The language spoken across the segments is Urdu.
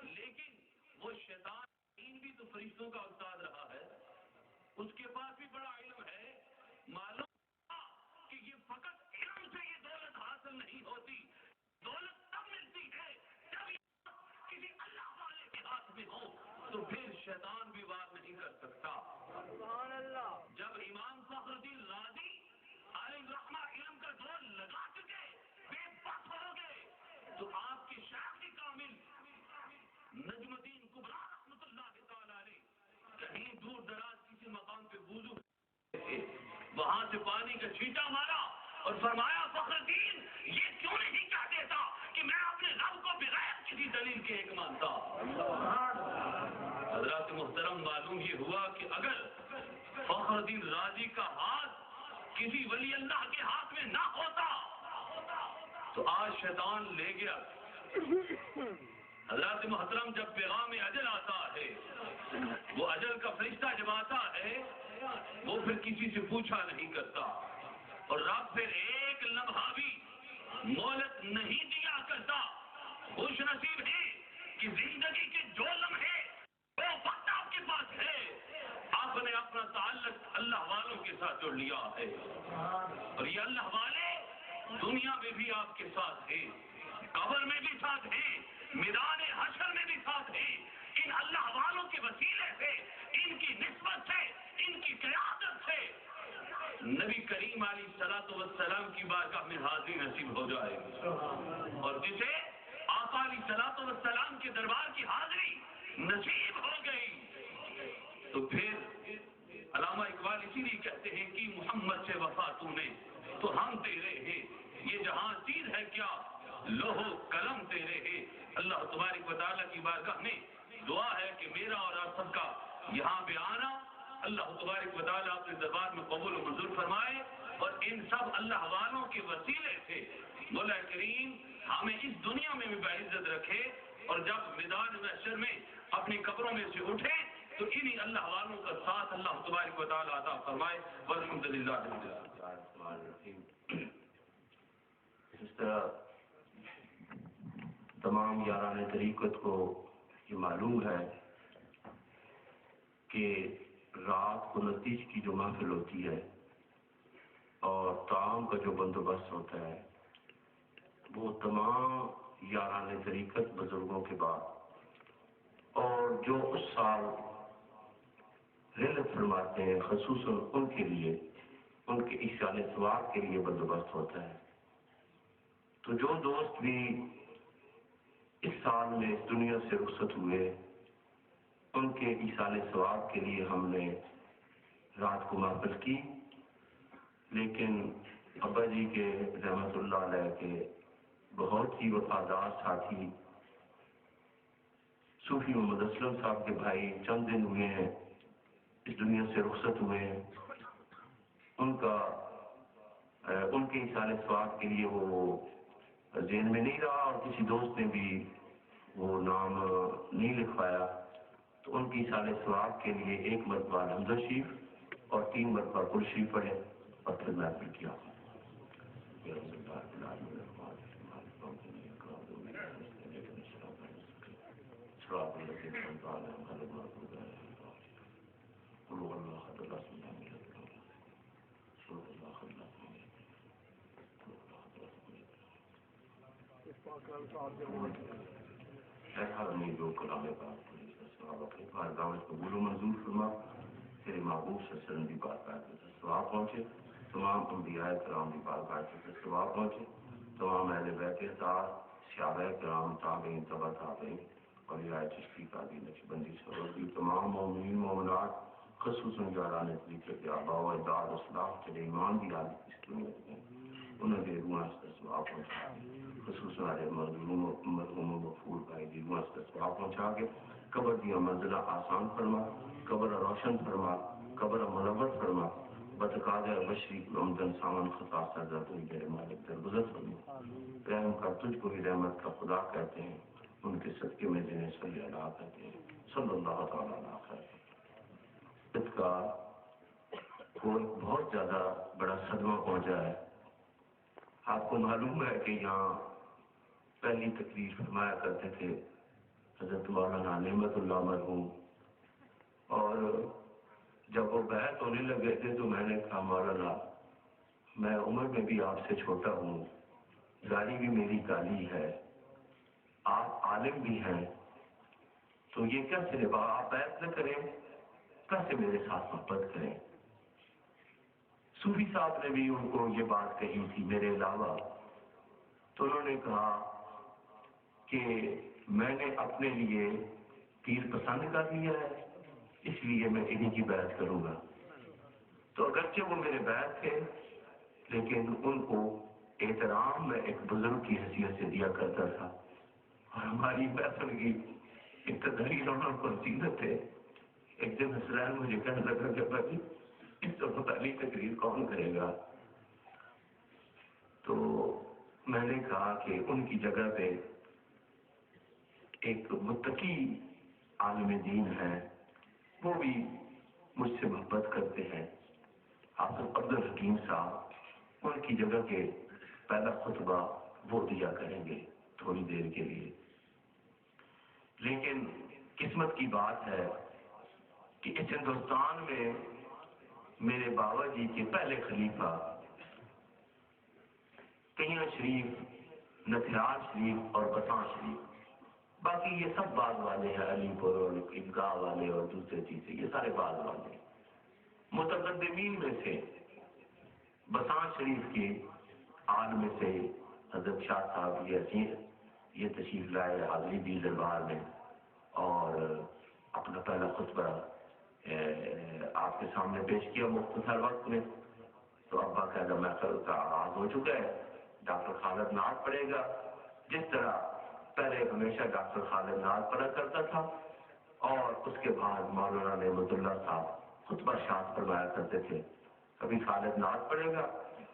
لیکن وہ شیطان بھی تو فرشتوں کا استاد رہا ہے، اس کے پاس بھی بڑا علم ہے. معلوم کہ یہ فقط علم سے یہ دولت حاصل نہیں ہوتی، دولت تب ملتی ہے جب یہ کسی اللہ والے کے ہاتھ میں ہو، تو پھر شیطان بھی وار نہیں کر سکتا. سبحان اللہ. جب امام فخر الدین رازی علیہ الرحمہ علم کا زور لگا چکے، بے بس ہو گئے، تو آپ کے شیخ کامل نجم الدین کبریٰ رحمۃ اللہ تعالی علیہ کہیں دور دراز کسی مقام پہ وضو وہاں سے پانی کا چھینٹا مارا اور فرمایا فخر الدین یہ کیوں نہیں کہہ دیتا کہ میں اپنے رب کو بغیر کسی دلیل کے ایک مانتا. حضرات محترم، معلوم یہ ہوا کہ اگر فخر الدین رازی کا ہاتھ کسی ولی اللہ کے ہاتھ میں نہ ہوتا تو آج شیطان لے گیا. حضرات محترم، جب پیغام اجل آتا ہے، وہ اجل کا فرشتہ جب آتا ہے وہ پھر کسی سے پوچھا نہیں کرتا، اور رب پھر ایک لمحہ بھی مہلت نہیں دیا کرتا. خوش نصیب ہے کہ زندگی کے جو لمحے وہ وقت آپ کے پاس ہے، آپ نے اپنا تعلق اللہ والوں کے ساتھ جوڑ لیا ہے، اور یہ اللہ والے دنیا میں بھی آپ کے ساتھ ہیں، قبر میں بھی ساتھ ہیں، میدان حشر میں بھی ساتھ ہیں. ان اللہ والوں کے وسیلے سے، ان کی نسبت سے، ان کی قیادت سے نبی کریم علیہ الصلوۃ والسلام کی بارگاہ میں حاضری نصیب ہو جائے، اور جسے آقا علیہ الصلوۃ والسلام کے دربار کی حاضری نصیب ہو گئی تو پھر علامہ اقبال اسی لیے کہتے ہیں کہ محمد سے وفا تو نے تو ہم تیرے ہیں، یہ جہاں چیز ہے کیا لوہو قلم تیرے ہیں. اللہ تبارک و تعالیٰ کی بارگاہ میں دعا ہے کہ میرا اور آپ سب کا یہاں پہ آنا اللہ تبارک و تعالیٰ اپنے دربار میں قبول و منظور فرمائے، اور ان سب اللہ والوں کے وسیلے سے مولا کریم ہمیں اس دنیا میں بھی باعزت رکھے، اور جب میدان محشر میں اپنی قبروں میں سے اٹھے تو انہی اللہ والوں کا ساتھ اللہ تبارک و تعالیٰ عطا فرمائے. والحمدللہ رب العالمین. اس طرح تمام یاران طریقت کو یہ معلوم ہے کہ رات کو نتیج کی جو محفل ہوتی ہے اور طعام کا جو بندوبست ہوتا ہے وہ تمام یاران طریقت بزرگوں کے بعد، اور جو اس سال رحلت فرماتے ہیں خصوصاً ان کے لیے، ان کے ایشان ثواب کے لیے بندوبست ہوتا ہے. تو جو دوست بھی اس سال میں اس دنیا سے رخصت ہوئے ان کے ایصال ثواب کے لیے ہم نے رات کو محفل کی. لیکن ابا جی کے رحمت اللہ علیہ کے بہت ہی وفادار ساتھی صوفی محمد اسلم صاحب کے بھائی چند دن ہوئے ہیں اس دنیا سے رخصت ہوئے ہیں. ان کے ایصال ثواب کے لیے وہ ذہن میں نہیں رہا، اور کسی دوست نے بھی وہ نام نہیں لکھوایا، تو ان کی ایصال ثواب کے لیے ایک مرتبہ حمزہ شریف اور 3 مرتبہ قل شریف پڑھے اور پھر محفل کیا. جو کلام پاک قبول و منظور فرما، تیرے محبوب صلی اللہ علیہ وسلم کی بارگاہ سے ثواب پہنچے، تمام انبیاء کرام کی بارگاہ سے ثواب پہنچے، تمام اہل بیت اطہار، صحابہ کرام، تابعین، تبع تابعین، اولیاء چشتی قادری نقشبندی سرورگی، تمام مومنین مومنات خصوصاً یاران طریقت آباء و اجداد اسلاف چلے ایمان دی حالت اس دنیا میں انہوں نے روح سے ثواب پہنچا، خصوصاً ہمارے مرحوم مغفور بھائی دی روح سے ثواب پہنچا کے قبر دیا منزلہ آسان فرما، قبر روشن فرما، قبر منور فرما، بتقاضۂ بشری عمدن سامان خطا سرزد ہوئی میرے مالک درگزر فرما. رحم کا تجھ کو ہی رحمت کا خدا کہتے ہیں، ان کے صدقے میں جنہیں صلی اللہ کہتے ہیں. صلی اللہ تعالیٰ علیہ خیر. اس کا کوئی بہت زیادہ بڑا صدمہ پہنچا ہے. آپ کو معلوم ہے کہ یہاں پہلی تقریر فرمایا کرتے تھے حضرت مولانا نعمت اللہ مرحوم، اور جب وہ بیعت ہونے لگے تھے تو میں نے کہا مولانا میں عمر میں بھی آپ سے چھوٹا ہوں، داڑھی بھی میری کالی ہے، آپ عالم بھی ہیں، تو یہ کیسے نبھا، آپ بیعت نہ کریں، کیسے میرے ساتھ محبت کریں؟ صوفی صاحب نے بھی ان کو یہ بات کہی تھی میرے علاوہ، تو انہوں نے کہا کہ میں نے اپنے لیے پیر پسند کر لیا ہے، اس لیے میں انہی کی بیعت کروں گا۔ تو اگرچہ وہ میرے بیعت تھے لیکن ان کو احترام میں ایک بزرگ کی حیثیت سے دیا کرتا تھا، اور ہماری محفل کی ابتدائی رونق اور زینت ہے۔ ایک دن حسنین مجھے کہنے لگا کہ بھائی اس تو پہلی تقریر کون کرے گا؟ تو میں نے کہا کہ ان کی جگہ پہ ایک متقی عالم دین ہے، وہ بھی مجھ سے محبت کرتے ہیں، حافظ عبد الحکیم صاحب، ان کی جگہ کے پہلا خطبہ وہ دیا کریں گے تھوڑی دیر کے لیے۔ لیکن قسمت کی بات ہے کہ اس ہندوستان میں میرے بابا جی کے پہلے خلیفہ کیاں شریف، نتھیال شریف اور بسان شریف، باقی یہ سب بعد والے ہیں، علی پور اور عیدگاہ والے اور دوسرے چیزیں، یہ سارے بعد والے۔ متقدمین میں سے بسان شریف کے آل میں سے حضرت شاہ صاحب یہ تشریف لائے حاضری دی دربار میں، اور اپنا پہلا خطبہ آپ کے سامنے پیش کیا مختصر وقت میں۔ تو اب باقاعدہ محفل کا آغاز ہو چکا ہے، ڈاکٹر خالد نعت پڑھے گا، جس طرح پہلے ہمیشہ ڈاکٹر خالد نعت پڑھا کرتا تھا، اور اس کے بعد مولانا نعمت اللہ صاحب خطبہ شاد فرمایا کرتے تھے۔ ابھی خالد نعت پڑھے گا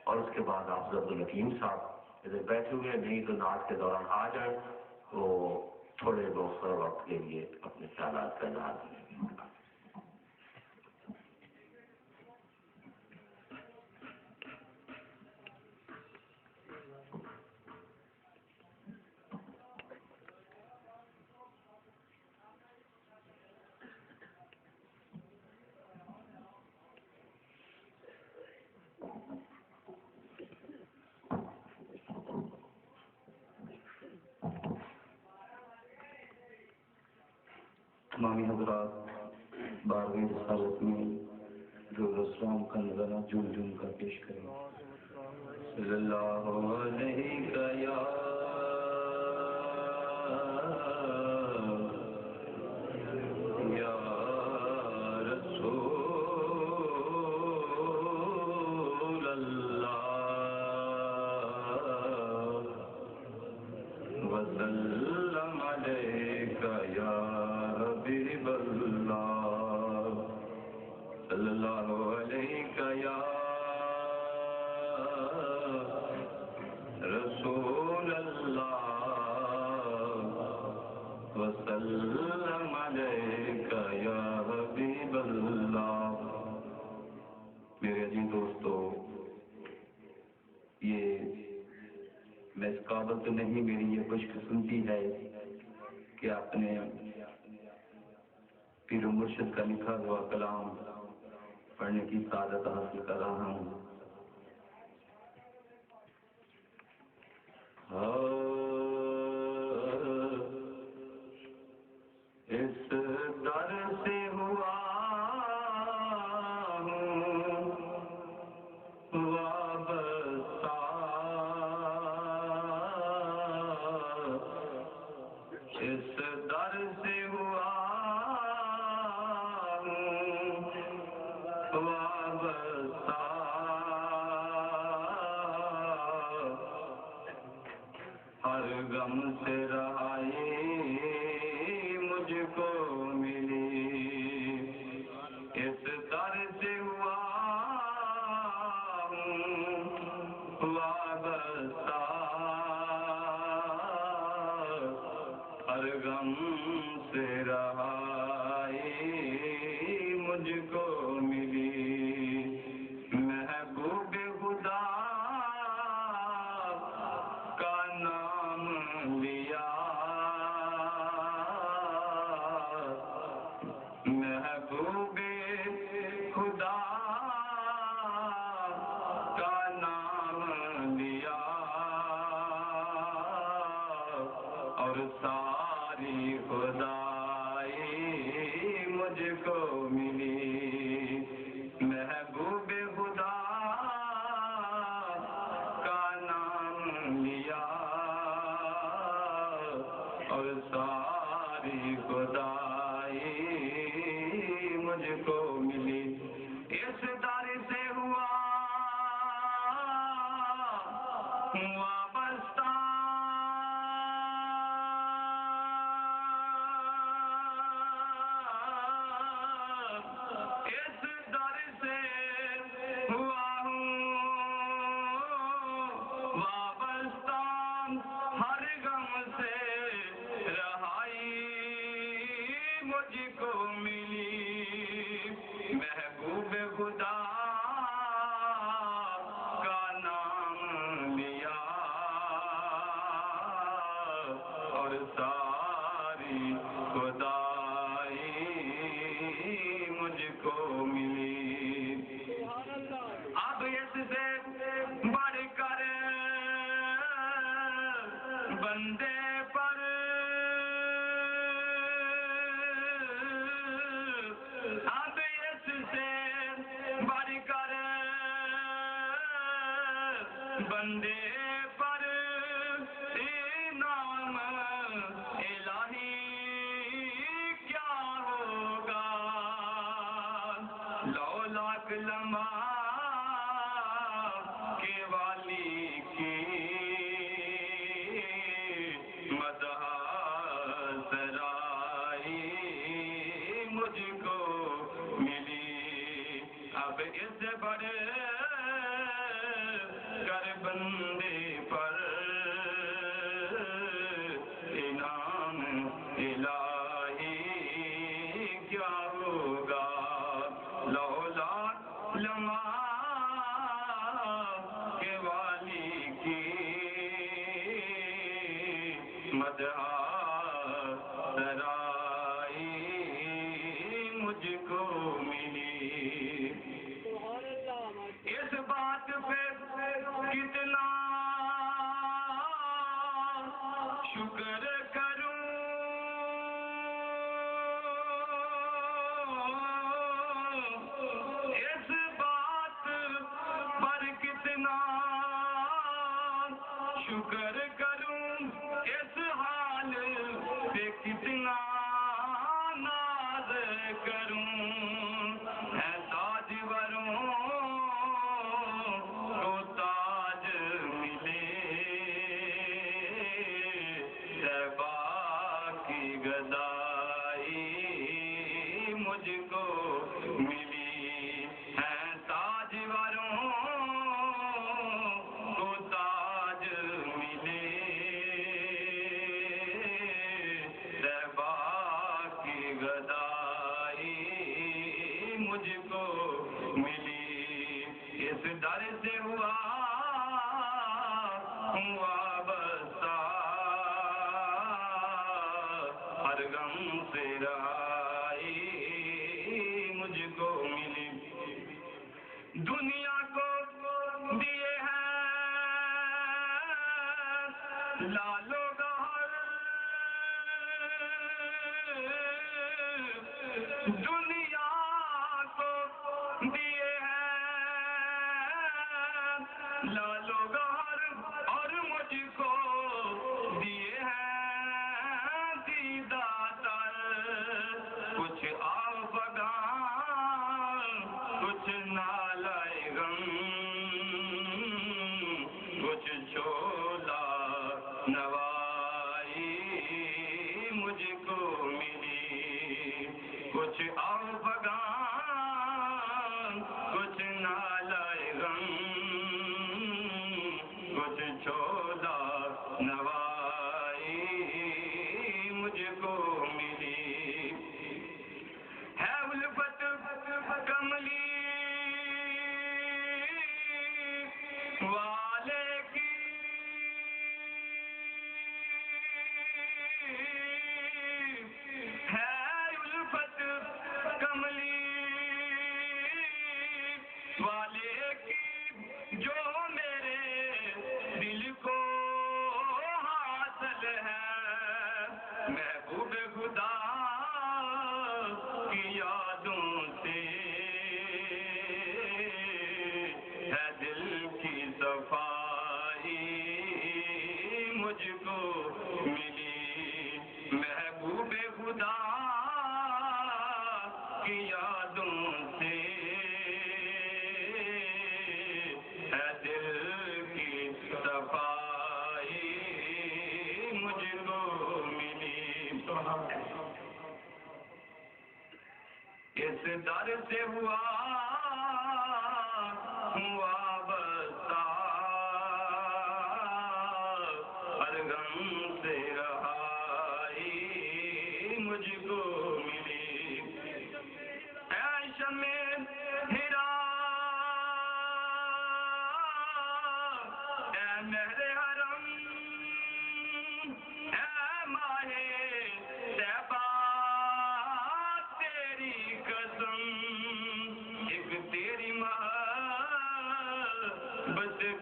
اور اس کے بعد حافظ عبد الحکیم صاحب ادھر بیٹھے ہوئے ہیں، نہیں تو نعت کے دوران آ جائیں، وہ تھوڑے بہت وقت کے لیے اپنے خیالات کا اظہار کریں گے۔ تمامی حضرات 12ویں رسالت میں درود السلام کا نظرہ جھوم جھوم کر پیش کریں۔ صلی اللہ علیہ یا وسلم علیک یا حبیب اللہ، صلی اللہ علیک یا رسول اللہ، وسلم علیک یا حبیب اللہ۔ میرے عزیز دوستو، یہ میں اس قابل تو نہیں، میری یہ خوش قسمتی ہے کہ اپنے پیر و مرشد کا لکھا ہوا کلام پڑھنے کی سعادت حاصل کر رہا ہوں۔ اس در سے ہوا وابستہ، اس در سے ہوا وابستہ، ہر غم سے رہائی مجھ کو ملی، اس در سے ہوا وابستہ، ہر غم سے رہائی مجھ کو ملی، محبوب خدا کا نام لیا خدائی مجھ کو ملی محبوب خدا کا نام لیا اور ساری خدائی مجھ کو ملی اس در سے ہوا وابستہ اس در سے ہوا ہوں وابستہ ہر غم سے رہائی مجھ کو ملی محبوب خدا کا نام لیا اور ساری خدائی مجھ کو ملی اب اس سے بڑھ کر بندے پر اب اس سے بڑھ کر بندے پر انعام الہی کیا ہوگا لو لاکھ لمحہ کے والی کی مدح سرائی مجھ کو ملی اب اس بڑے کر بندے پر انعام الہی کیا ہوگا لولا لمحہ کے والی کی مدح سرائی مجھ کو ملی اس بات پہ کتنا شکر کروں اس بات پر کتنا شکر کروں اس حال پہ کتنا ناز کروں ہے تاجوروں کو تاج ملے طیبہ کی گدائی مجھ کو ملی ہے تاجوروں کو تاج ملے طیبہ کی گدائی مجھ کو ملی اس در سے ہوا وابستہ ہر غم سے رہائی مجھ کو ملی دنیا کو دیے ہیں لالو گہر دنیا کو دیے ہیں لالو گہر اور مجھ کو دیے ہیں دیدہ تر کچھ آفگان کچھ نالائے غم کچھ چھولا نوائی مجھ کو ملی کچھ آفگان خدا کی یادوں سے ہے دل کی صفائی مجھ کو ملی اس در سے ہوا وابستہ ہر غم سے رہائی مجھ کو ملی اے شمع ہرا اے مہر حرم اے ماہ طیبہ تیری قسم ایک تیری محبت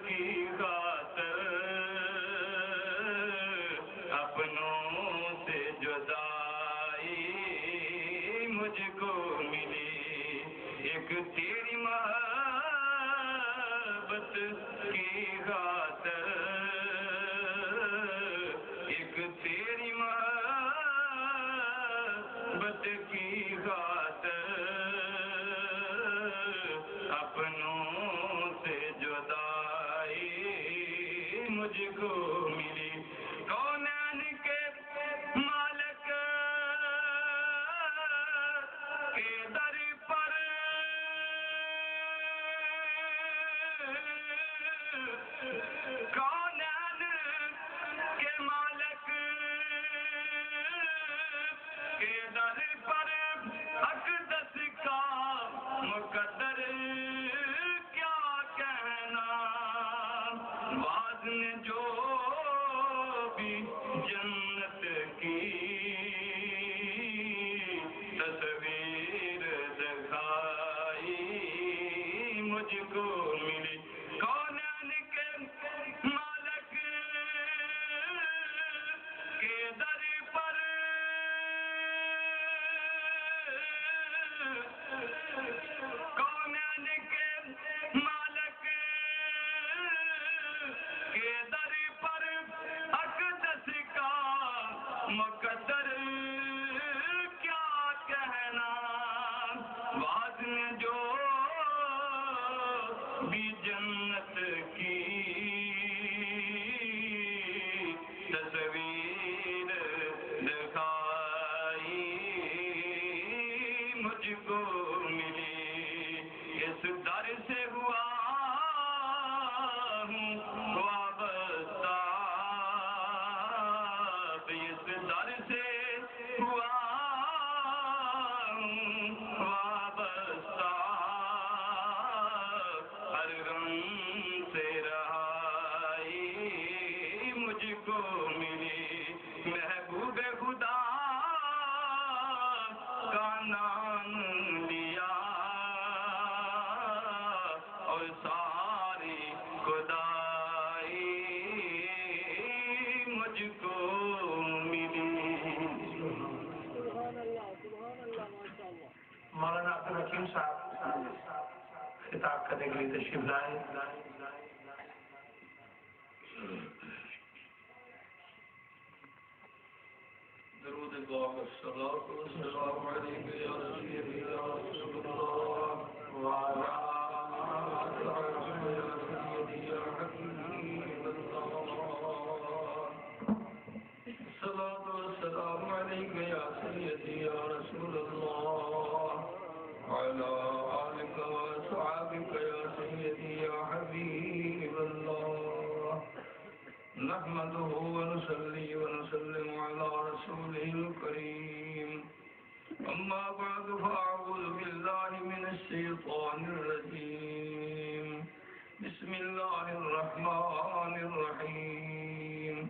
کی خاطر اپنوں سے جدائی مجھ کو ملی ایک تیری محبت کی خاطر ایک تیری محبت کی خاطر اپنوں سے جدائی مجھ کو ملی کونین کے مالک کے در پر کونین کے مالک کے در پر اقدس کا مقدر کیا کہنا بعض نے جو بھی جنت کی تصویر دکھائی مجھ کو ملی کونین کے مالک کے در پر کونین کے مالک کے در پر اقدس کا مقدر کیا کہنا بعض نے جو بھی جنت کی تصویر دکھائی مجھ کو ملی اس در سے ہوا ہوں وابستہ اس در سے ہوا ہوں وابستہ ہر غم سے رہائی مجھ کو ملی محبوب خدا کا نام لیا اور ساری خدائی مجھ کو ملی مولانا عبدالحکیم صاحب خطاب کرنے کے لیے تشریف لائے درود پاک الصلاۃ والسلام علیک یا سیدی یا رسول اللہ وعلی آلک یا سیدی یا حبیب اللہ الصلاۃ والسلام علیک یا سیدی یا رسول اللہ وعلی آلک وصحبک یا سیدی یا حبیب اللہ نحمده ونصلي ونسلم على رسوله الكريم أما بعد فأعوذ بالله من الشيطان الرجيم بسم الله الرحمن الرحيم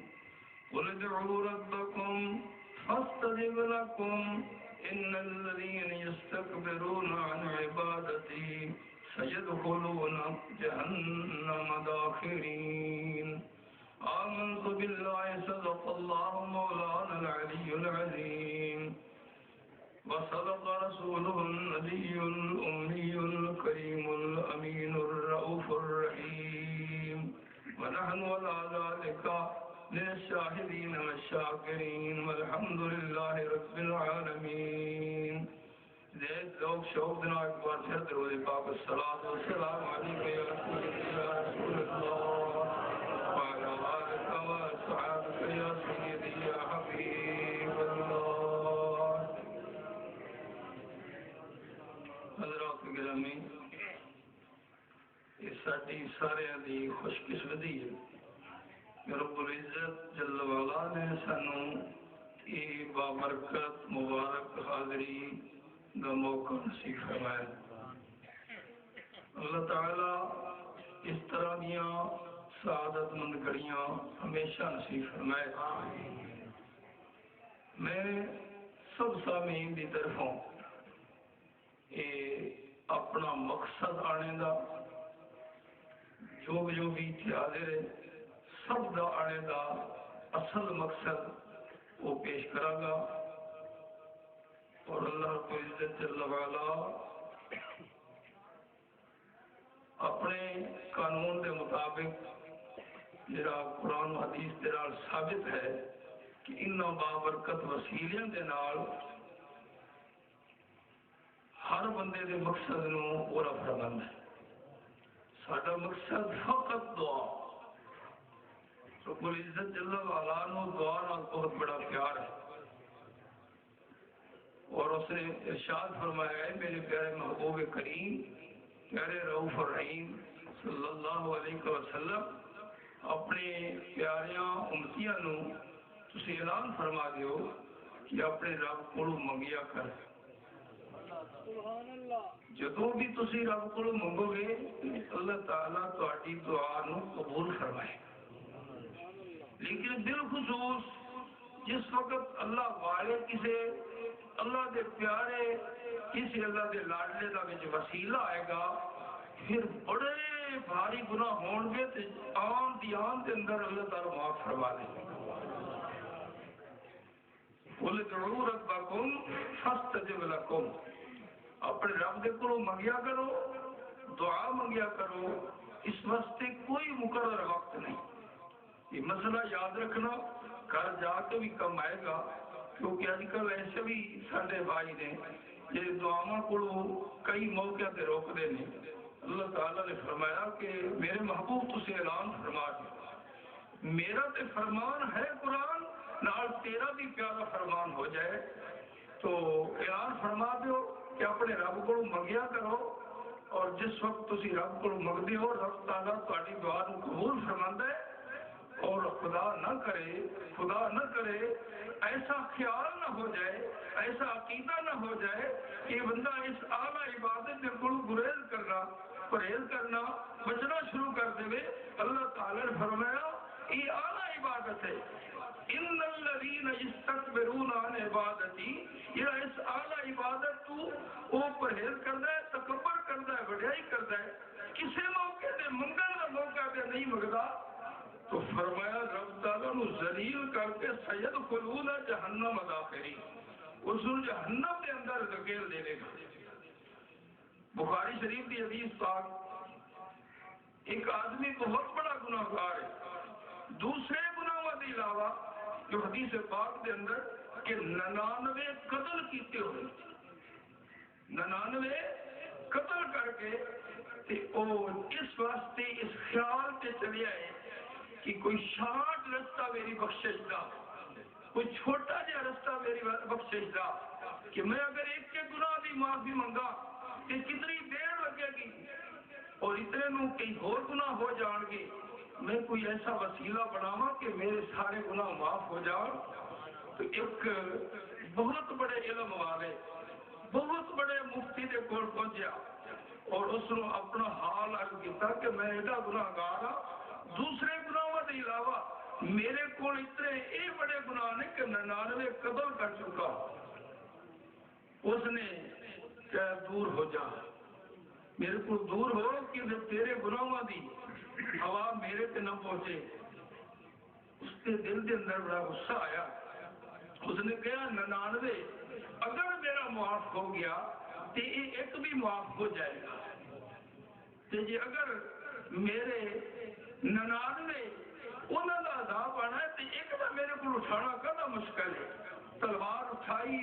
قل ادعوا ربكم فاستجب لكم إن الذين يستكبرون عن عبادتي سيدخلون جهنم داخرين آمنت بالله صدق الله مولانا العلي العظيم وصدق رسوله النبي الأمي الكريم الأمين الرؤوف الرحيم ونحن على ذلك من الشاهدين والشاكرين والحمد لله رب العالمين شوق دینا ایک بار پھر درود پاک الصلاۃ والسلام علیکم یا رسول اللہ وعلی آلک و اصحابک یا سیدی یا حبیب اللہ۔ حضرات گرامی، یہ ساری سارے دی خوش قسمتی ہے کہ رب العزت جل وعلا نے سانو یہ بابرکت مبارک حاضری کا موقع نصیب فرمایا۔ اللہ تعالی اس طرح دیا سعادت مند گھڑیاں ہمیشہ نصیب فرمائے۔ میں سب سامعین کی طرفوں اپنا مقصد آنے دا جو بھی حاضر ہے سب دا آنے دا اصل مقصد وہ پیش کرا گا، اور اللہ رب العزت جل وعلا اپنے قانون کے مطابق جڑا قرآن و حدیث کے نال ثابت ہے کہ ان بابرکت وسیلیاں دے نال ہر بندے دے مقصد نو پورا فرمانا ہے۔ ساڈا مقصد فقط دعا۔ رب العزت جل وعلا نو دعا نال بہت بڑا پیار ہے، اور اس نے ارشاد فرمایا ہے میرے پیارے محبوب کریم پیارے رؤوف الرحیم صلی اللہ علیہ وسلم اپنے پیاریاں امتیاں نو تسی اعلان فرما دیو کہ اپنے رب کو منگیا کر۔ جدوں بھی تسی رب کو منگو گے اللہ تعالیٰ تہاڈی دعا نو قبول فرمائے۔ لیکن بالخصوص جس وقت اللہ والے کسے اللہ دے پیارے کسی اللہ دے لاڈلے دا وچ وسیلہ آئے گا، پھر بڑے بھاری گناہ ہون گے تے آن دی آن دے اندر اللہ تعالیٰ معاف فرما دے۔ قُلِ ادْعُوا رَبَّكُمْ فَاسْتَجِبْ لَكُمْ، اپنے رب دے کولوں منگیا کرو، دعا منگیا کرو، اس واسطے کوئی مقرر وقت نہیں۔ یہ مسئلہ یاد رکھنا، گھر جا کے بھی کم آئے گا، کیونکہ آج کل ایسے بھی سارے بھائی نے یہ دعاواں کو کئی موقع پہ روک دے نے۔ اللہ تعالیٰ نے فرمایا کہ میرے محبوب تجھے اعلان فرما دے، میرا تے فرمان ہے قرآن نال تیرا بھی پیارا فرمان ہو جائے، تو اعلان فرما دیو کہ اپنے رب کو منگیا کرو، اور جس وقت تسی رب کو منگدے ہو رب تعالیٰ تہاڈی دعا نو قبول فرماندا ہے۔ اور خدا نہ کرے ایسا خیال نہ ہو جائے، ایسا عقیدہ نہ ہو جائے کہ بندہ اس اعلیٰ عبادت کے کو گریز کرنا پرہیز کرنا بچنا شروع کر دے۔ اللہ تعالیٰ نے فرمایا یہ اعلیٰ عبادت ہے، ان الذین یستکبرون عن عبادتی، یہ اس اعلیٰ عبادت تو وہ پرہیز کرتا ہے، تکبر کرتا ہے، وڈیائی کرتا ہے، کسی موقع دے منگن کا موقع پہ نہیں منگتا، تو فرمایا رب تعالیٰ نو ذلیل کر کے سیدخلون جہنم داخلین، اس کو جہنم کے اندر دھکیل دے گا۔ بخاری شریف کی حدیث پاک ایک آدمی بہت بڑا گناہ گار ہے، دوسرے گناہوں کے علاوہ جو حدیث پاک کے اندر کہ 99 قتل کیتے ہوئے، 99 قتل کر کے اس واسطے اس خیال سے چلے آئے کہ کوئی شارٹ رستہ میری بخشش دا، کوئی چھوٹا جہا رستہ میری بخشش دا، کہ میں اگر ایک کے گناہ دی معافی منگا تو کتنی دیر لگے گی، اور اتنے نو کئی اور گناہ ہو جان گے، میں کوئی ایسا وسیلہ بناواں کہ میرے سارے گناہ معاف ہو جان۔ تو ایک بہت بڑے علم والے بہت بڑے مفتی دے کول پہنچیا اور اس نے اپنا حال عرض کیتا کہ میں ایڈا گناہ گار ہاں، دوسرے گناہوں کے علاوہ میرے کو اتنے یہ بڑے گناہ نے کہ 99 قتل کر چکا۔ اس نے کہا دور ہو جا، میرے کو دور ہو کہ تیرے گناہوں دی ہوا میرے تے نہ پہنچے۔ اس کے دل کے اندر بڑا غصہ آیا، اس نے کہا 99 اگر میرا معاف ہو گیا تو یہ ایک بھی معاف ہو جائے گا، تو جی اگر میرے 99 انہوں کا عذاب آنا ہے تو ایک بار میرے کو اٹھانا کہنا مشکل ہے۔ تلوار اٹھائی،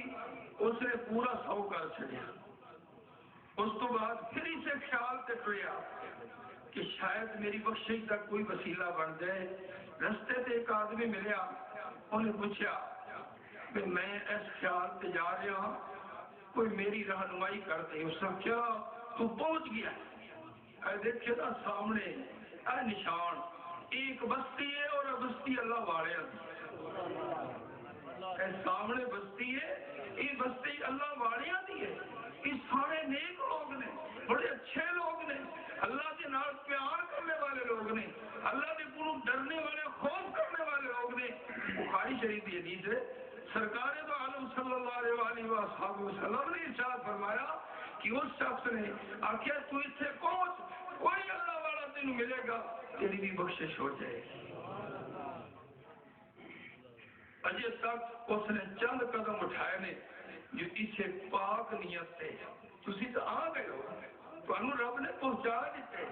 اس نے پورا 100 کر چڑیا۔ اس تو بعد پھر اسے خیال تے ٹریا کہ شاید میری بخشش کا کوئی وسیلہ بن جائے. رستے تے ایک آدمی ملیا, انہیں پوچھا کہ میں اس خیال تے جا رہا ہوں, کوئی میری رہنمائی کر دے. اس نے کیا تو پہنچ گیا. اے دیکھے نا سامنے اے نشان, ایک بستی ہے اور بستی اللہ والے اے سامنے بستی ہے, یہ بستی اللہ والیاں دی ہے. یہ سارے نیک لوگ نے, بڑے اچھے لوگ نے, اللہ کے نال پیار کرنے والے لوگ نے, اللہ کے کو ڈرنے والے, خوف کرنے والے لوگ نے. بخاری شریف کی حدیث ہے, سرکار دو عالم صلی اللہ علیہ وسلم نے ارشاد فرمایا کہ اس شخص نے آخیا تو اس سے پہنچ, کوئی اللہ والا تینوں ملے گا, تیری بھی بخشش ہو جائے. اجے تک اس نے چند قدم اٹھائے نے جو اسے پاک نیت سے. تسی تو آ گئے ہو, تمہیں رب نے پہنچا دیتے,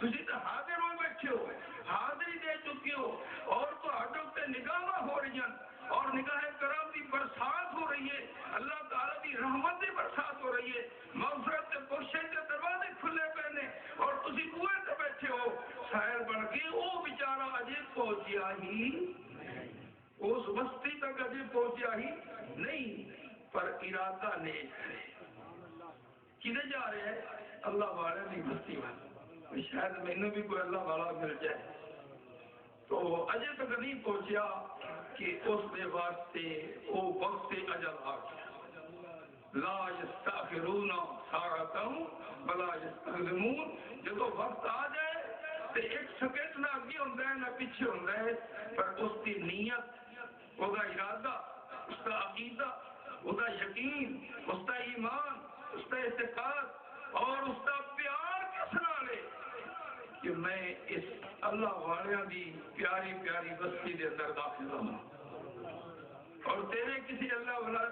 تسی تو حاضر ہو بیٹھے ہو, حاضری دے چکے ہو, اور تو ہاتھوں پہ نگاہ ہو رہی ہیں, اور نگاہ کرم کی برسات ہو رہی ہے, اللہ تعالیٰ کی رحمت کی برسات ہو رہی ہے, مغفرت کے بخشش کے دروازے کھلے پے نے, اور تسی بوئے تے بیٹھے ہو سائر بن کے. وہ بیچارہ اجے پہنچیا ہی, اس بستی تک اجے پہنچیا ہی نہیں, پر ارادہ نیک ہے. کدھر جا رہے ہیں؟ اللہ والے کی بستی میں. شاید مینوں بھی کوئی اللہ والا مل جائے. تو اجے تک نہیں پہنچیا کہ اس دے واسطے وہ وقت اجل آ گیا. لا یستاخرون ساعۃ ولا یستقدمون. جب وقت آ جائے تو ایک سیکنڈ نہ اگے ہوتا ہے نہ پیچھے ہوتا ہے, پر اس کی نیت, اس کا ارادہ, اس کا عقیدہ, اس کا یقین, اس کا ایمان, اس کا اعتقاد اور اس کا پیار کس نال ہے کہ میں اس اللہ والیاں دی پیاری پیاری بستی دے اندر داخل ہوں, اور تیرے کسی اللہ والا,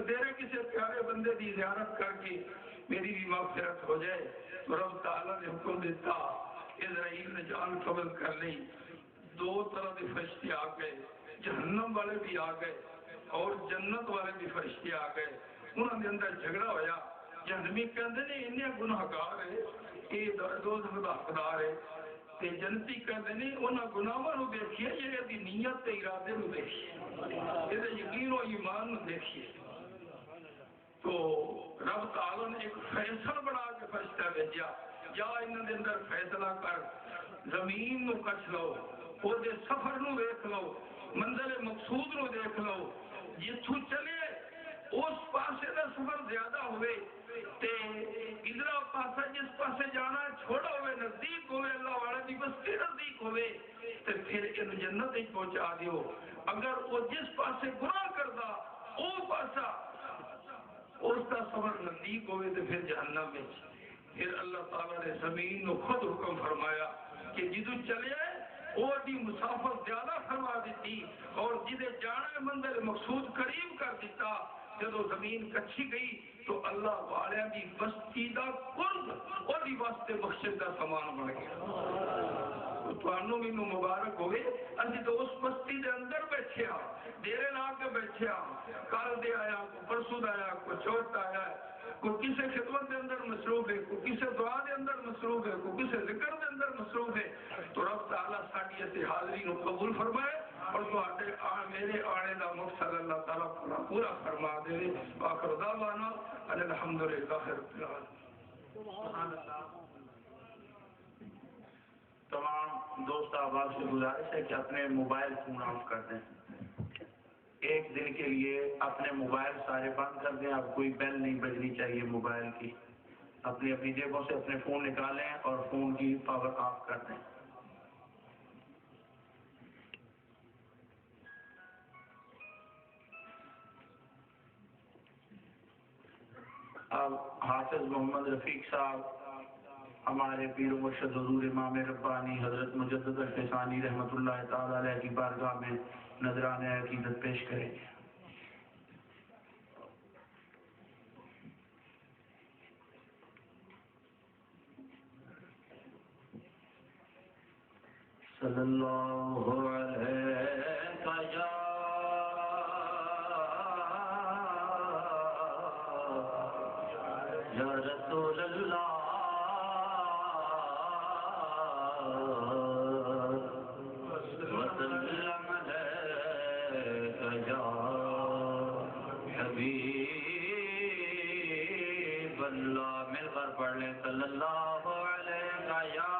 تیرے کسی پیارے بندے دی زیارت کر کے میری بھی مغفرت ہو جائے. تو رب تعالیٰ نے حکم دیتا, اسرائیل نے جان قبول کر لی. دو طرح کے فرشتے آ گئے, جہنم والے بھی آ گئے اور جنت والے بھی فرشتے آ گئے. انہوں نے اندر جھگڑا ہویا. جہنمی کہتے ہیں انہیں گناہگار ہے, یہ دوزخ دا حقدار ہے, تے جنتی کہتے ہیں انہاں گناہاں نو دیکھیے, یہ نیت تے ارادے نو دیکھیے, یہ یقین و ایمان نو دیکھیے. تو رب تعالیٰ نے ایک فیصل بنا کے فرشتہ بھیجا, یا انہاں دے اندر فیصلہ کر, زمین نو کچھ لو, وہ دے سفر نو دیکھ لو, منزل مقصود نو دیکھ لو, جتھوں چلے اس پاسے دا سفر زیادہ ہوئے تے ادھر پاسا جس پاسے جانا چھوڑا ہوئے, نزدیک ہوئے, اللہ والا دی بستی نزدیک ہوئے, تے پھر ان جنت ہی پہنچا دیو. اگر وہ جس پاسے گناہ کردا او پاسا اس کا سفر نزدیک ہوئے تو پھر جہنم میں. پھر اللہ تعالیٰ نے زمین کو خود حکم فرمایا کہ جدو چلے وہ دی مسافت زیادہ فرما دیتی, اور جدے جانا منزل مقصود قریب کر دیتا. جدو زمین کچھی گئی تو اللہ والیاں دی بستی دا قرب اور دی واسطے بخشش دا سامان بن گیا. تھانوں مینوں مبارک ہوئے, اسی تو اس بستی دے اندر بیٹھے ہاں, ڈیرے لا کے بیٹھے ہاں, کل دے آیا, کوئی پرسوں دے آیا, کوئی چوتھ آیا, کوئی کسی خدمت دے اندر مصروف ہے, کوئی کسی دعا دے اندر مصروف ہے, کوئی کسی ذکر دے اندر مصروف ہے. تو رب تعالیٰ ساری اس حاضری کو قبول فرمائے اور میرے آنے کا مقصد اللہ تعالیٰ پورا فرما دے. آخر دعوانا الحمدللہ رب العالمین. تمام دوست احباب سے گزارش ہے کہ اپنے موبائل فون آف کر دیں. ایک دن کے لیے اپنے موبائل سارے بند کر دیں. اب کوئی بیل نہیں بجنی چاہیے موبائل کی. اپنی اپنی جیبوں سے اپنے فون نکالیں اور فون کی پاور آف کر دیں. اب حافظ محمد رفیق صاحب ہمارے پیر و مرشد حضور امام ربانی حضرت مجدد الفسانی رحمۃ اللہ تعالی علیہ کی بارگاہ میں نذرانہ عقیدت پیش کریں گے. صلی اللہ علیہ یا یا رسول اللہ وسلم علیک یا حبیب اللہ. مل کر پڑھ لیں صلی اللہ علیہ یا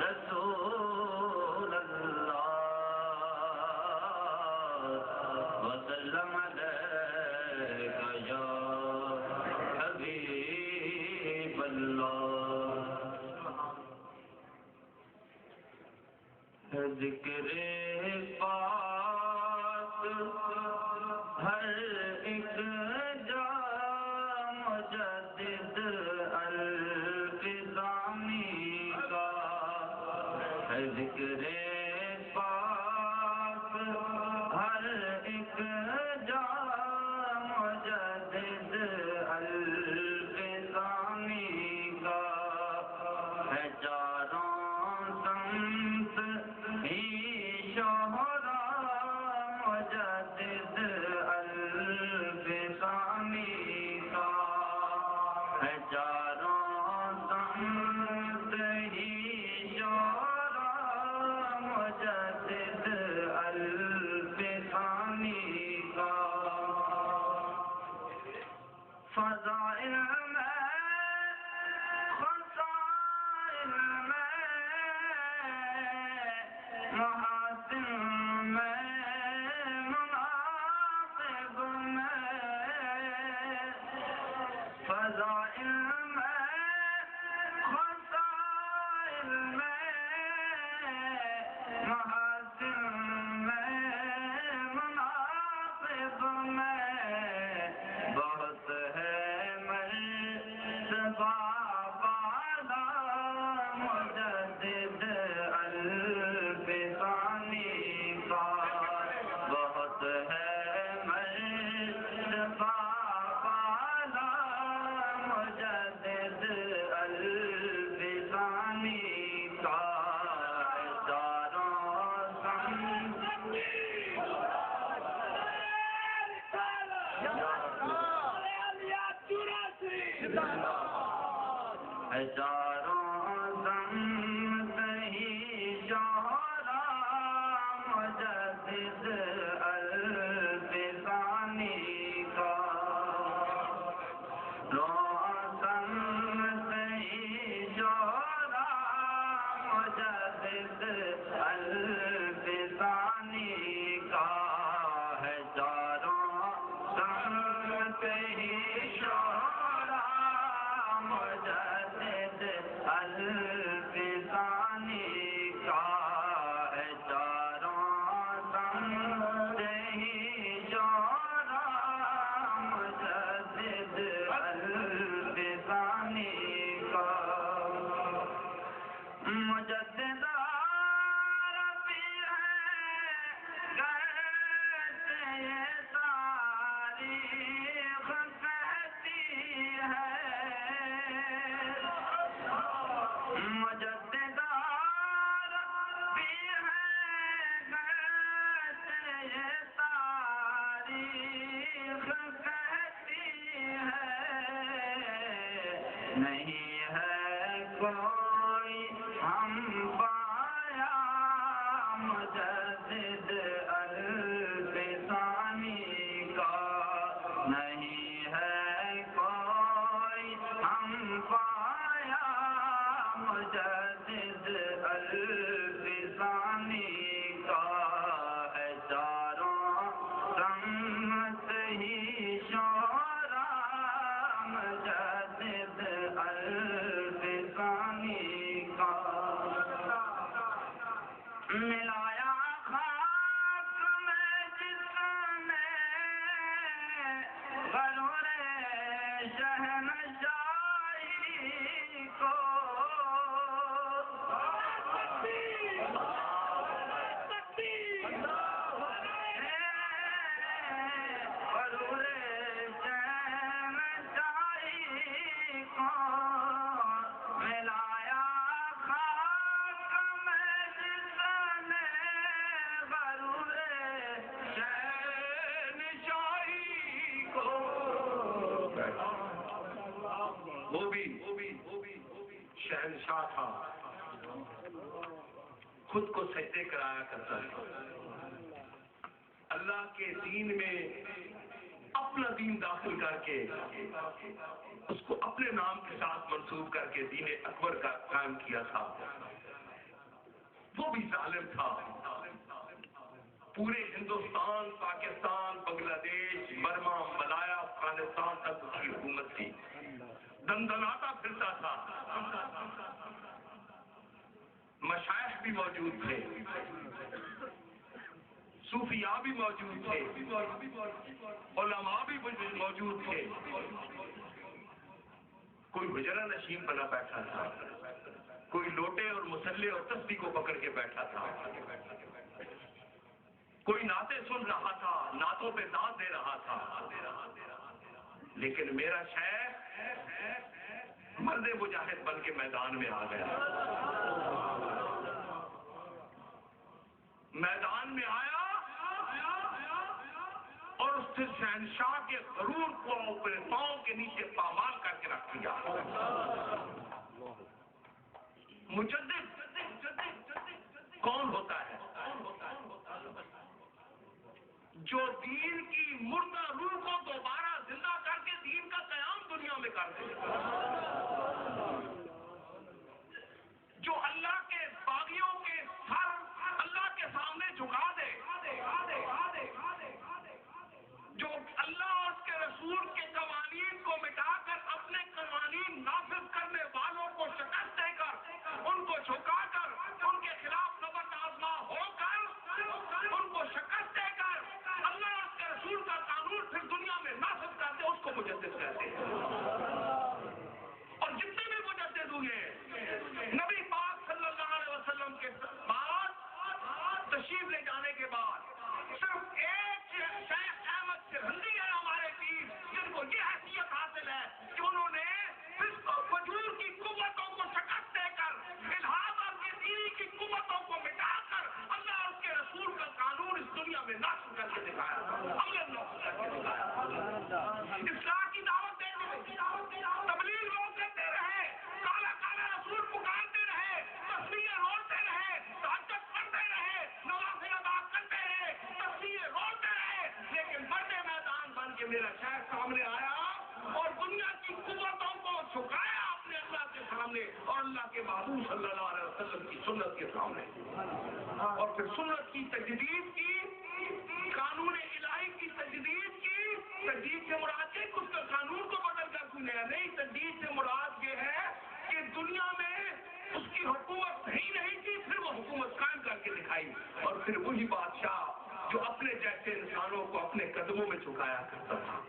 رسول اللہ وسلم علیک یا حبیب اللہ. ذکر پاک ہر ایک جا مجدد الفزامی کا ہے. ذکر پاک ہر ایک جا مجدد الفزامی کا ہے. چاروں سمت ہی شہرا مجدد الفسانی کا ہے. چاروں سمت ہی شہرا مجدد الفسانی کا. فضائل میں خصائل میں محاسن میں مناقب میں فضائل میں خصائل میں محاسن میں مناقب میں بہت ہے مرتبہ بالا مجدد الفسانی کا. بہت ہے مرتبہ بالا مجدد الفسانی کا. چاروں سمت چاروں سمت ہی شہرا مجدد الفسانی کا. سمت ہی شہرا مجدد الفسانی کا ہے. چاروں سمت ہی شہرا مجدد الفسانی کا ہے. چاروں سمت ہی شہرا مجدد الفسانی کا. مجدد عربی ہے کہتے یہ تاریخ کہتی ہے. مجدد عربی ہے کہتے یہ تاریخ کہتی ہے. نہیں ہے کوئی ہم پایا مجدد الفسانی کا. نہیں ہے کوئی ہم پایا مجدد الفسانی کا ہے. چاروں سمت ہی شہرا مجدد الفسانی کا. ملایا خاک میں جس نے غرور شہنشاہی کو غرور شہنشاہی کو ملایا خاک میں جس نے غرور شہنشاہی کو. وہ بھی شہنشاہ تھا، خود کو سجدے کرایا کرتا تھا، اللہ کے دین میں اپنا دین داخل کر کے اس کو اپنے نام کے ساتھ منسوب کر کے دین اکبر کا قائم کیا تھا۔ وہ بھی ظالم تھا، پورے ہندوستان، پاکستان، بنگلہ دیش، برما، ملایا، افغانستان تک اس کی حکومت تھی، دندناتا پھرتا تھا، مشائخ بھی موجود تھے، صوفیاء بھی موجود تھے، علماء بھی موجود تھے، کوئی حجرہ نشین بنا بیٹھا تھا، کوئی لوٹے اور مسلے اور تسبیح کو پکڑ کے بیٹھا تھا، کوئی نعتیں سن رہا تھا، نعتوں پہ داد دے رہا تھا، لیکن میرا شیخ مرد مجاہد بن کے میدان میں آ گیا، میدان میں آیا اور اس شہنشاہ کے غرور کو اپنے پاؤں کے نیچے پامال کر کے رکھ دیا۔ مجدد کون ہوتا ہے؟ جو دین کی مردہ روح کو دوبارہ زندہ کر کے دین کا قیام دنیا میں کر دے، جو اللہ کے باغیوں کے سر اللہ کے سامنے جھکا دے، جو اللہ اور اس کے رسول کے قوانین کو مٹا کر اپنے قوانین نافذ کرنے والوں کو شکست دے کر، ان کو جھکا کر، ان کے خلاف نبرد آزما ہو کر، ان کو شکست دے کر اللہ اور اس کے رسول کا قانون پھر دنیا میں نافذ کرتے، اس کو مجدد کہتے ہیں۔ اور جتنے بھی مجدد ہوئے، نبی پاک صلی اللہ علیہ وسلم کے بعد تشریف لے جانے کے بعد صرف ایک شیخ احمد سرہندی ہے ہمارے پیر، جن کو یہ حیثیت حاصل ہے کہ انہوں نے فسق و فجور کی قوتوں کو شکست دے کر، الحاد اور بےدینی کی قوتوں کو مٹا کر اللہ اور اس کے رسول کا قانون اس دنیا میں نافذ کر کے دکھایا، عملاً نافذ کر کے دکھایا، اصلاح کی دعوت دیتے رہے، تبلیغ لوگ دیتے رہے، کالا کالا رسول پکارتے رہے، تصویریں روتے رہے، تہجد پڑھتے رہے، نوافل ادا کرتے رہے، تصویریں روتے رہے، لیکن بڑے میدان بن کے میرا شہر سامنے آیا اور دنیا کی قوتوں کو جھکایا اپنے اللہ کے سامنے اور اللہ کے محبوب صلی اللہ علیہ وسلم کی سنت کے سامنے، اور پھر سنت کی تجدید کی، قانون الہی کی تجدید کی۔ تجدید سے مراد ہے کہ اس کا قانون کو بدل کر کوئی نیا نہیں، تجدید سے مراد یہ ہے کہ دنیا میں اس کی حکومت صحیح نہیں تھی، پھر وہ حکومت قائم کر کے دکھائی، اور پھر وہی بادشاہ جو اپنے جیسے انسانوں کو اپنے قدموں میں جھکایا کرتا تھا،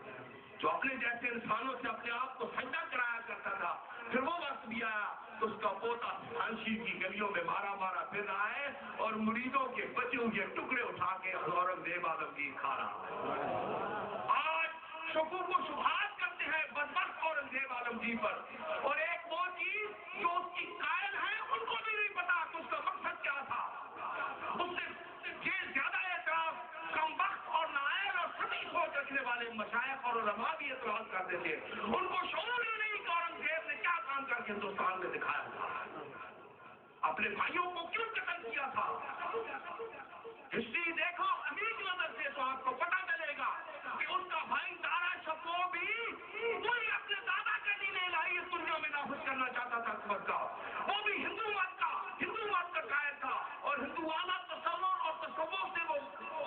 جو اپنے جیسے انسانوں سے اپنے آپ کو سجدہ کرایا کرتا تھا، پھر وہ وقت بھی آیا تو اس کا پوتا ہنسی کی گلیوں میں مارا مارا پھر رہا ہے اور مریدوں کے بچے ہوئے ٹکڑے اٹھا کے اورنگزیب عالمگیر کھا رہا ہے۔ آج شکوک و شبہات کرتے ہیں بدبخت اورنگزیب عالمگیر پر، اور ایک وہ چیز جو اس کی قائل ہے ان کو بھی نہیں پتا کہ اس کا مقصد کیا تھا۔ اس سے یہ زیادہ اعتراف کم وقت اور نائل اور سطحی سوچ رکھنے والے مشائخ اور علماء بھی اعتراض کرتے تھے، ان کو شعور ہی نہیں کہ اورنگزیب نے کیا کام کر کے ہندوستان میں دکھایا تھا، اپنے بھائیوں کو کیوں قتل کیا تھا۔ ہسٹری دیکھو امیر کی نظر سے تو آپ کو پتہ چلے گا کہ اس کا بھائی دارا شکو بھی وہی اپنے دادا کا دین الہی اس دنیا میں نافذ کرنا چاہتا تھا اکبر کا، وہ بھی ہندو مت کا قائل تھا، اور ہندوانہ تصور اور تصور سے وہ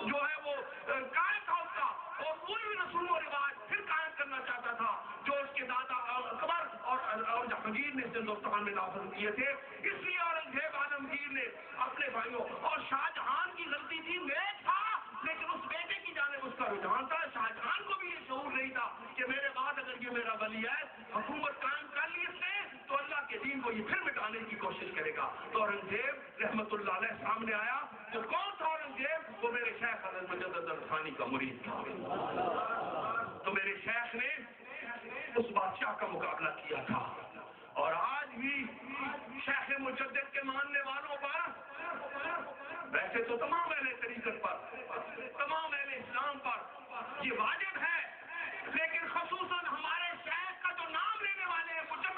جو ہے وہ قائم تھا اس کا، اور وہی رسوم و رواج پھر قائم کرنا چاہتا تھا جو اس کے دادا اکبر اور جہانگیر نے ہندوستان میں نافذ کیے تھے۔ اس لیے اورنگزیب عالمگیر نے اپنے بھائیوں، اور شاہجہان کی غلطی تھی، نیک تھا لیکن اس بیٹے کی جانب اس کا رجحان تھا، شاہجہان کو بھی یہ شعور نہیں تھا کہ میرے بعد اگر یہ میرا ولی ہے، حکومت قائم کر لی اس نے تو اللہ کے دین کو یہ پھر مٹانے کی کوشش کرے گا۔ تو اورنگزیب رحمت اللہ علیہ سامنے آیا، تو کون تھا اورنگزیب؟ وہ میرے شیخ حضرت مجدد الثانی کا مرید تھا۔ تو میرے شیخ نے اس بادشاہ کا مقابلہ کیا تھا، اور آج بھی شیخ مجدد کے ماننے والوں پر، ویسے تو تمام اہل طریقت پر، تمام اہل اسلام پر یہ واجب ہے، لیکن خصوصاً ہمارے شیخ کا جو نام لینے والے ہیں مجدد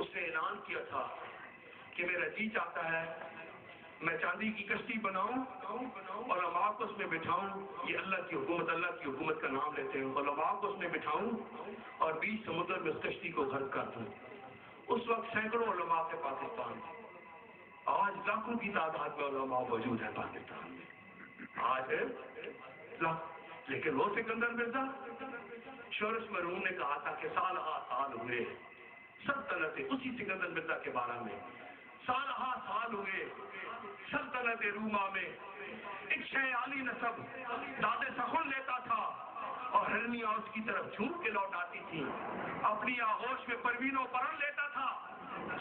اس نے اعلان کیا تھا کہ میرا جی چاہتا ہے میں چاندی کی کشتی بناؤں اور علماء کو اس میں بٹھاؤں. یہ اللہ کی حکومت کا نام لیتے ہیں. علماء کو اس میں بٹھاؤں اور بیچ سمندر میں اس کشتی کو غرق کر دوں. اس وقت سینکڑوں علماء تھے پاکستان میں. آج لاکھوں کی تعداد میں علماء موجود ہیں پاکستان میں. آج لیکن وہ سکندر مرزا شورش مرحوم نے کہا تھا کہ سال ہوئے سلطنت اسی سکندر مرزا کے بارے میں سال ہوئے سلطنت روما میں ایک شہ عالی نسب داد سخن لیتا تھا اور ہرنیا اس کی طرف جھوم کے لوٹ آتی تھی. اپنی آغوش میں پروین و پرن لیتا تھا.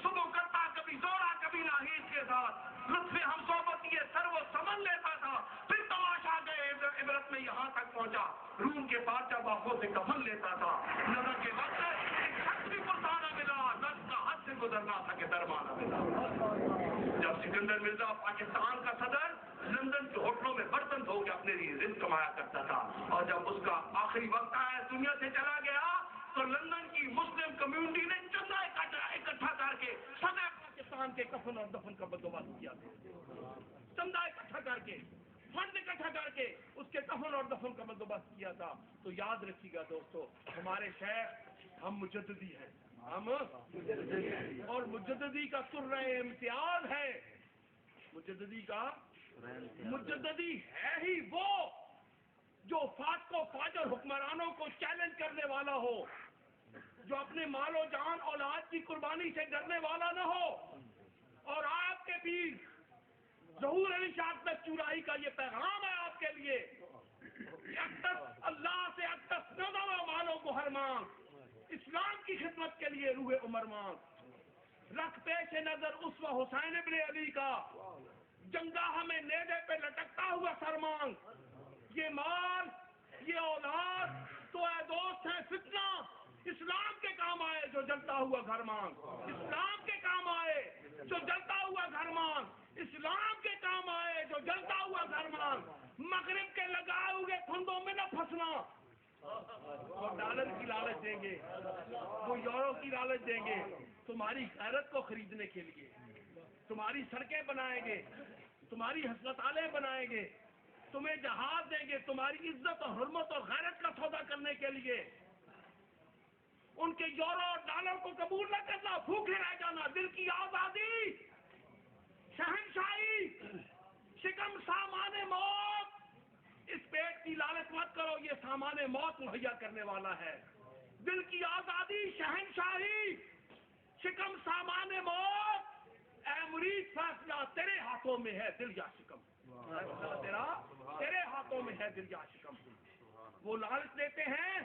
صبح کرتا کبھی زورا کبھی ناہید کے ساتھ لطف ہم صحبت یہ سر و سمن لیتا تھا. پھر تماشا گئے عبرت میں یہاں تک پہنچا روم کے بادشاہ باپوں سے کفن لیتا تھا. نظر کے وقت ایک شخص بھی پرسانہ ملا نظر کا حد سے گزرنا تھا کہ درمانہ ملا. جب سکندر مرزا پاکستان کا صدر لندن کے ہوٹلوں میں برتن دھو کے اپنے لیے رزق کمایا کرتا تھا اور جب اس کا آخری وقت آیا دنیا سے چلا گیا تو لندن کی مسلم کمیونٹی نے چندہ اکٹھا کر کے صدر پاکستان کے کفن اور دفن کا بندوبست کیا تھا. چندہ اکٹھا کر کے فنڈ اکٹھا کر کے اس کے کفن اور دفن کا بندوبست کیا تھا. تو یاد رکھیے گا دوستو ہمارے شیخ ہم مجددی ہیں اور مجددی کا سر امتیاز ہے. مجددی ہے ہی وہ جو فاسق و فاجر حکمرانوں کو چیلنج کرنے والا ہو, جو اپنے مال و جان اولاد کی قربانی سے ڈرنے والا نہ ہو. اور آپ کے پیر ظہور علی شاہ اقدس چورائی کا یہ پیغام ہے آپ کے لیے, اللہ سے اقدس نہ دو مالوں کو ہر مانگ, اسلام کی خدمت کے لیے روح عمر مانگ. رکھ پیش نظر اسوہ حسین ابن علی کا, جنگاہ میں نیزے پہ لٹکتا ہوا سر مانگ. یہ مال یہ اولاد تو اے دوست ہے فتنہ, اسلام کے کام آئے جو جلتا ہوا گھر مانگ. اسلام کے کام آئے جو جلتا ہوا گھر مانگ. اسلام کے کام آئے جو جلتا ہوا گھر مانگ. مغرب کے لگائے ہوئے پھندوں میں نہ پھنسنا. وہ ڈالر کی لالچ دیں گے, وہ یورو کی لالچ دیں گے تمہاری غیرت کو خریدنے کے لیے. تمہاری سڑکیں بنائیں گے, تمہاری ہسپتالیں بنائیں گے, تمہیں جہاز دیں گے, تمہاری عزت اور حرمت اور غیرت کا سودا کرنے کے لیے. ان کے یورو اور ڈالر کو قبول نہ کرنا, بھوکے رہ جانا. دل کی آزادی, شہنشاہی, شکم سامان موت. اس پیٹ کی لالچ مت کرو, یہ سامان موت مہیا کرنے والا ہے. دل کی آزادی, شہنشاہی, شکم سامان موت. اے مرید فیصلہ تیرے ہاتھوں میں ہے دل یا شکم. تیرے ہاتھوں میں ہے دل یا شکم. وہ لالچ دیتے ہیں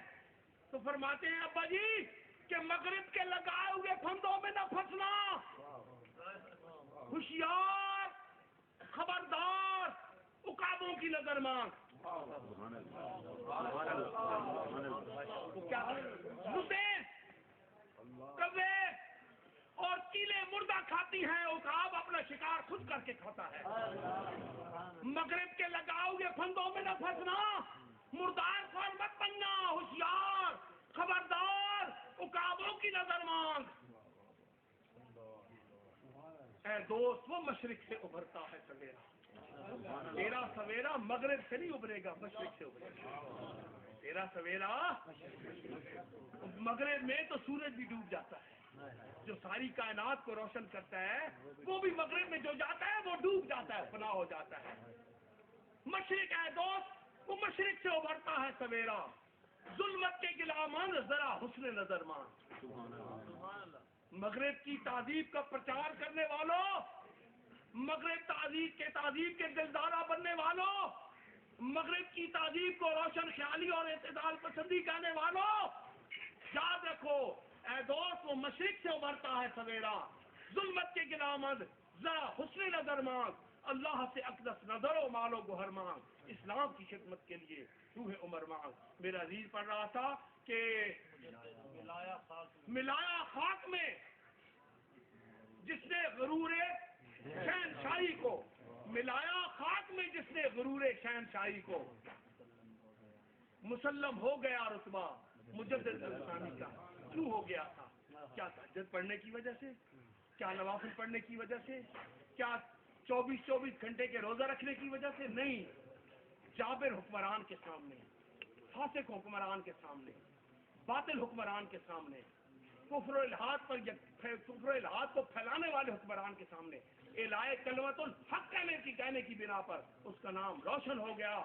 تو فرماتے ہیں ابا جی کہ مغرب کے لگائے ہوئے پھندوں میں نہ پھنسنا. ہوشیار, خبردار, عقابوں کی نظر مانگ. کوے اور چیلے مردہ کھاتی ہیں, عقاب اپنا شکار خود کر کے کھاتا ہے. مغرب کے لگائے ہوئے پھندوں میں نہ پھنسنا, مردار فال مت بننا. ہوشیار, خبردار, عقابوں کی نظر مانگ. اے دوست وہ مشرق سے ابھرتا ہے سویرا. تیرا سویرا مغرب سے نہیں ابھرے گا, مشرق سے ابھرے گا. تیرا سویرا مغرب میں تو سورج بھی ڈوب جاتا ہے. جو ساری کائنات کو روشن کرتا ہے وہ بھی مغرب میں جو جاتا ہے وہ ڈوب جاتا ہے, فنا ہو جاتا ہے. مشرق ہے دوست, وہ مشرق سے ابھرتا ہے سویرا. ظلمت کے غلامان ذرا حسن نظر مان. مغرب کی تہذیب کا پرچار کرنے والوں, مغرب تہذیب کے دلدارہ بننے والوں, مغرب کی تہذیب کو روشن خیالی اور اعتدال پسندی کہنے والوں, یاد رکھو اے دوست وہ مشرق سے ابھرتا ہے سویرا. ظلمت کے غلامان ذرا حسن نظر مانگ. اللہ سے اقدس نظر و مال و گوہر مانگ. اسلام کی خدمت کے لیے روح عمر مانگ. میرا عزیز پڑھ رہا تھا کہ ملایا خاک میں جس نے غرور شہنشاہی کو, ملایا خاک میں جس نے غرور شہنشاہی کو, مسلم ہو گیا رتبہ مجدد ثانی کا. کیوں ہو گیا تھا؟ کیا تہجد پڑھنے کی وجہ سے؟ کیا نوافل پڑھنے کی وجہ سے؟ کیا 24 گھنٹے کے روزہ رکھنے کی وجہ سے؟ نہیں، جابر حکمران کے سامنے، فاسق حکمران کے سامنے، باطل حکمران کے سامنے، کفر و الحاد کو پھیلانے والے حکمران کے سامنے اعلائے کلمت الحق کہنے کی بنا پر اس کا نام روشن ہو گیا،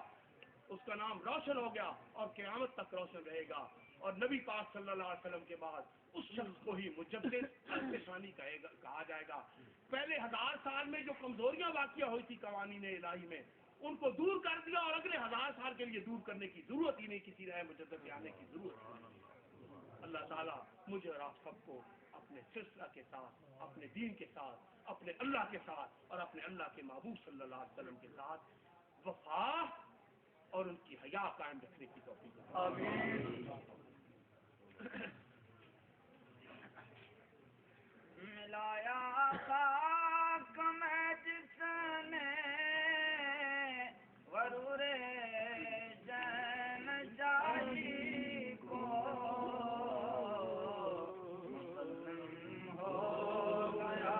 اس کا نام روشن ہو گیا اور قیامت تک روشن رہے گا. اور نبی پاک صلی اللہ علیہ وسلم کے بعد اس شخص کو ہی مجدد الفسانی کہا جائے گا. پہلے 1000 سال میں جو کمزوریاں واقع ہوئی تھی قوانین الہی میں، ان کو دور کر دیا اور اگلے 1000 سال کے لیے دور کرنے کی ضرورت ہی نہیں، کسی نئے مجدد کے آنے کی ضرورت نہیں. اللہ تعالیٰ مجھے اور آپ سب کو اپنے سلسلہ کے ساتھ، اپنے دین کے ساتھ، اپنے اللہ کے ساتھ اور اپنے اللہ کے محبوب صلی اللہ علیہ وسلم کے ساتھ وفا اور ان کی حیا قائم رکھنے کی توفیق دے. آمین. ملایا خاک میں جس نے غرور جان جاہی کو مسلم ہو گیا.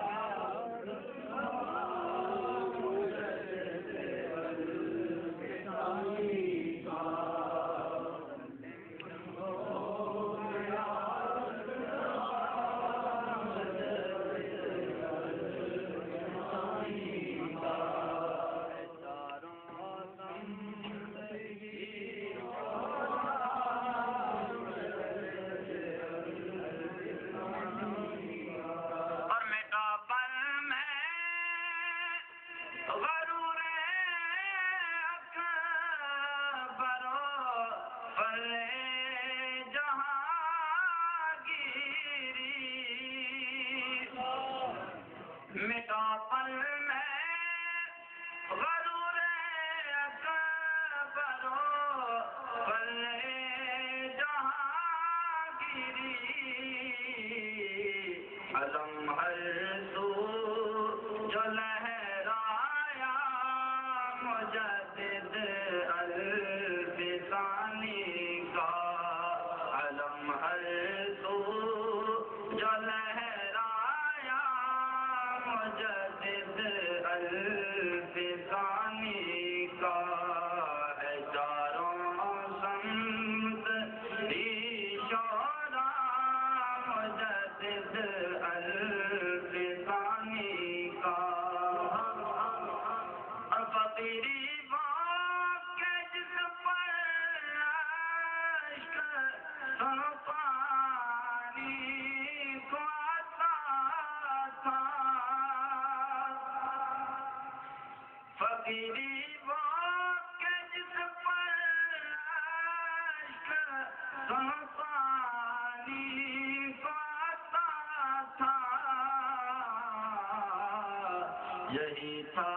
یہی تھا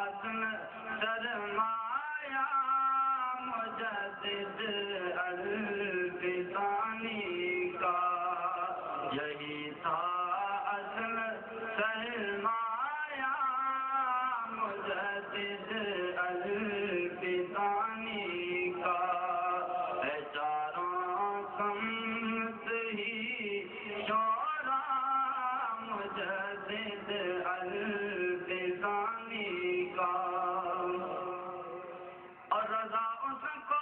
اصل سرمایہ مجدد الفسانی کا، یہی تھا اصل سرمایہ مجدد الفسانی کا. اے چاروں سمت ہی شعراء مجدد الفسانی کا. اور رضا اس کو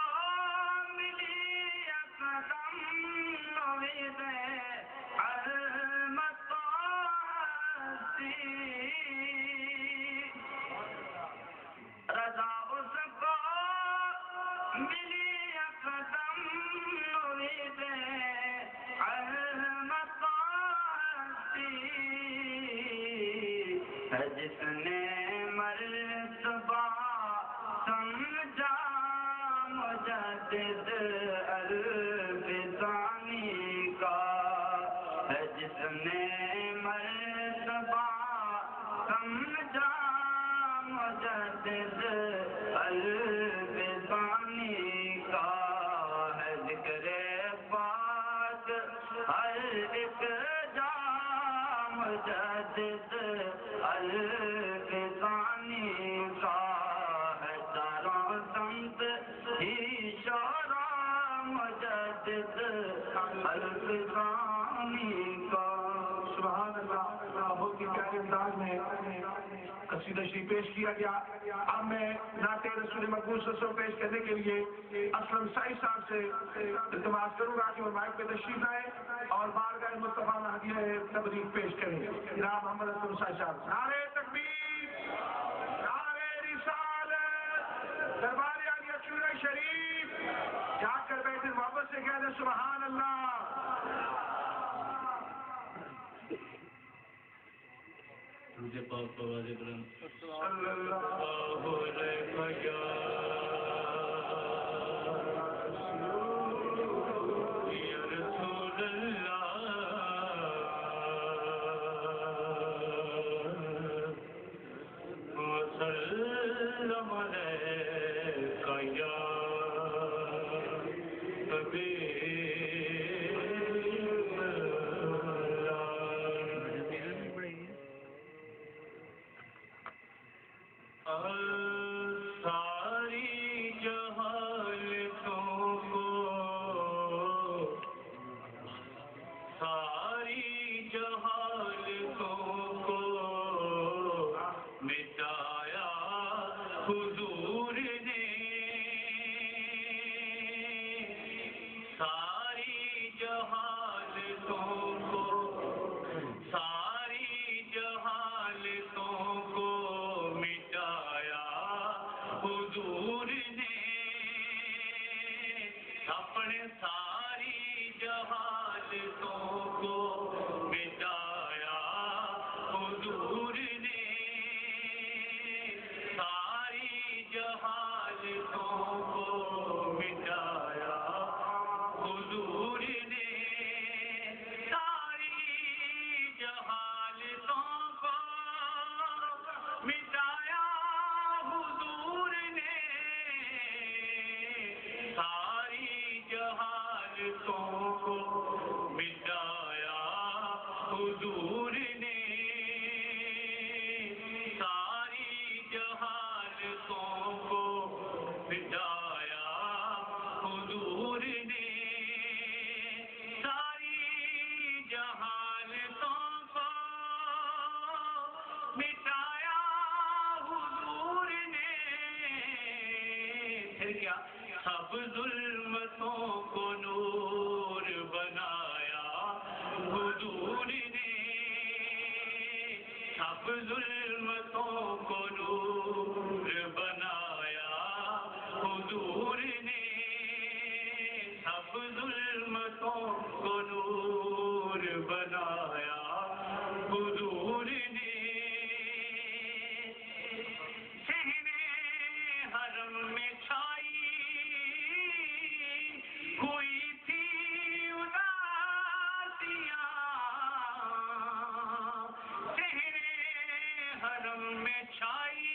ملی اقدم نوید علمت و ہستی، رضا اس کو ملی اقدم نوید علمت و ہستی، ہے جس نے مرتبہ سمجھا مجدد الفسانی کا، ہے جس نے مرتبہ سمجھا مجدد الفسانی کا. ہے ذکر پاک ہر ایک جا مجدد الفسانی کا. ہے چاروں سمت ہی شعراء مجدد الفسانی کا. انداز میں قصیدہ شریف پیش کیا گیا. اب میں نعت رسول مقبول صلی اللہ علیہ وسلم پیش کرنے کے لیے اسلم سعید صاحب سے التماس کروں گا کہ وہ مائک پہ تشریف لائیں اور بارگاہ مصطفیٰ میں ہدیہ تبریک پیش کریں. جناب محمد اسلم سعید صاحب. نعرہ تکبیر، نعرہ رسالت، دربار عالیہ چورہ شریف. جاگ کر بیٹھے محبت سے کہہ دیں سبحان اللہ. مجھے پاک آواز بلند صلی اللہ علیہ وسلم علیک یا ساری جہالتوں کو مٹایا حضور نے. ساری جہالتوں کو مٹایا حضور نے. اپنے ساری جہالتوں کو مٹایا حضور نے. ساری جہالتوں کو مٹایا حضور نے. ساری جہالتوں کو مٹایا حضور نے. ساری جہالتوں کو مٹایا حضور نے. ساری جہالتوں کو مٹایا حضور نے. ساری جہالتوں کو مٹایا حضور نے. پھر کیا؟ سب ظلمتوں کو نور بنایا حضور نے. سب ظلمتوں کو نور بنایا حضور نے. سب ظلمتوں کو نور بنایا حضور نے. صحنِ حرم میں چھائی ہوئی تھی اداسیاں. صحنِ حرم میں چھائی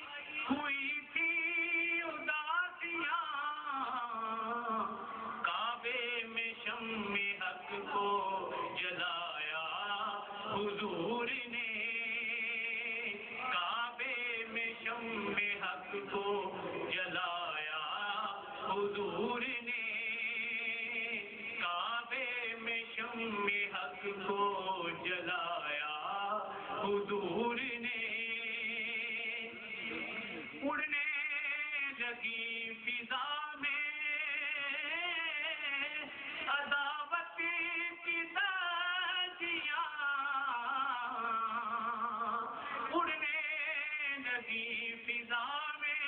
ہوئی تھی اداسیاں. کعبے میں شمع حق کو جلایا حضور نے. کعبے میں شمع حق کو جلایا حضور نے. کعبے میں شمع حق کو جلایا حضور نے. اڑنے لگی فضا میں عداوت کی دھجیاں. اڑنے لگی فضا میں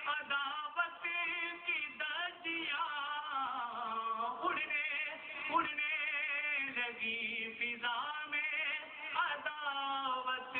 عداوت کی دھجیاں. اڑنے لگی فضا میں عداوت